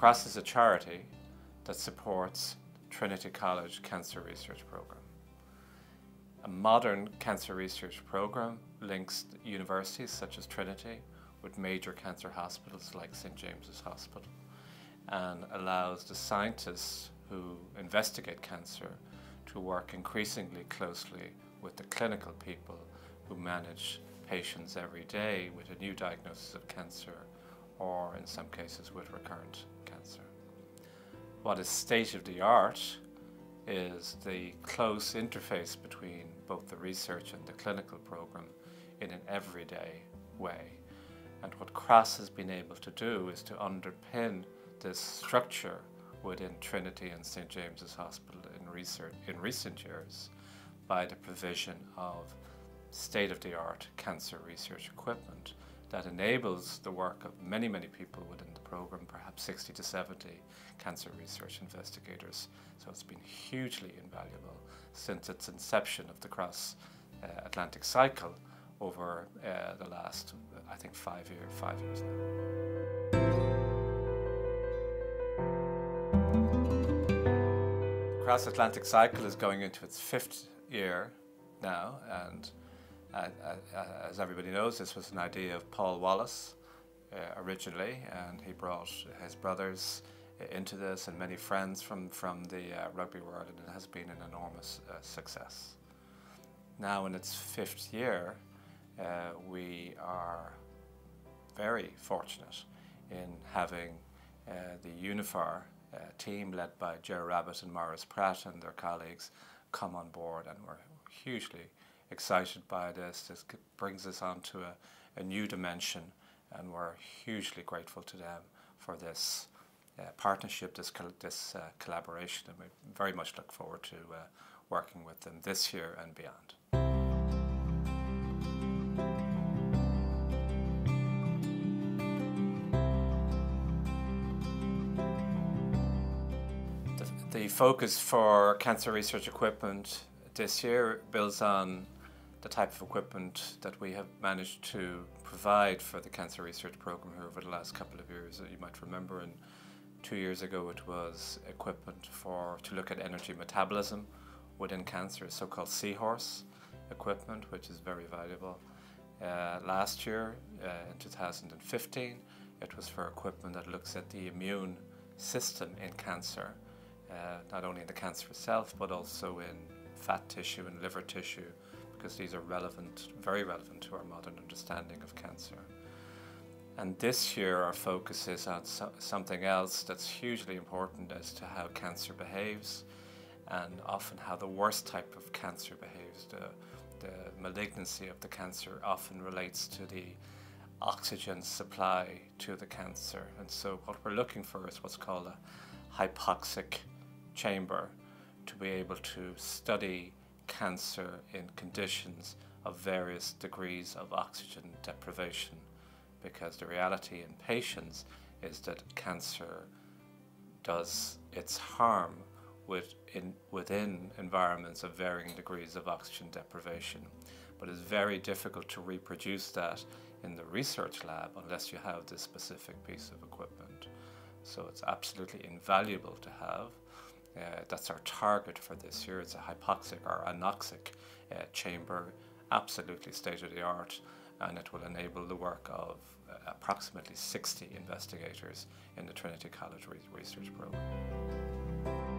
CROSS is a charity that supports Trinity College Cancer Research Programme. A modern cancer research programme links universities such as Trinity with major cancer hospitals like St. James's Hospital and allows the scientists who investigate cancer to work increasingly closely with the clinical people who manage patients every day with a new diagnosis of cancer or in some cases with recurrent cancer. What is state-of-the-art is the close interface between both the research and the clinical program in an everyday way. And what CROSS has been able to do is to underpin this structure within Trinity and St. James's Hospital in recent years by the provision of state-of-the-art cancer research equipment that enables the work of many, many people within the program, perhaps 60 to 70 cancer research investigators. So it's been hugely invaluable since its inception of the CROSS Atlantic cycle over the last, I think, 5 years now. The CROSS Atlantic cycle is going into its 5th year now, and as everybody knows, this was an idea of Paul Wallace originally, and he brought his brothers into this and many friends from the rugby world, and it has been an enormous success. Now in its 5th year, we are very fortunate in having the UNIFAR team led by Ger Rabbit and Morris Pratt and their colleagues come on board, and we're hugely excited by this. This brings us on to a new dimension, and we're hugely grateful to them for this partnership, this collaboration, and we very much look forward to working with them this year and beyond. The focus for cancer research equipment this year builds on the type of equipment that we have managed to provide for the cancer research program here over the last couple of years. You might remember 2 years ago it was equipment to look at energy metabolism within cancer, so-called seahorse equipment, which is very valuable. Last year, in 2015, it was for equipment that looks at the immune system in cancer, not only in the cancer itself, but also in fat tissue and liver tissue, because these are relevant, very relevant to our modern understanding of cancer. And this year our focus is on something else that's hugely important as to how cancer behaves, and often how the worst type of cancer behaves. The malignancy of the cancer often relates to the oxygen supply to the cancer. And so what we're looking for is what's called a hypoxic chamber, to be able to study cancer in conditions of various degrees of oxygen deprivation, because the reality in patients is that cancer does its harm within environments of varying degrees of oxygen deprivation, but it's very difficult to reproduce that in the research lab unless you have this specific piece of equipment. So it's absolutely invaluable to have. That's our target for this year. It's a hypoxic or anoxic chamber, absolutely state-of-the-art, and it will enable the work of approximately 60 investigators in the Trinity College Research Programme.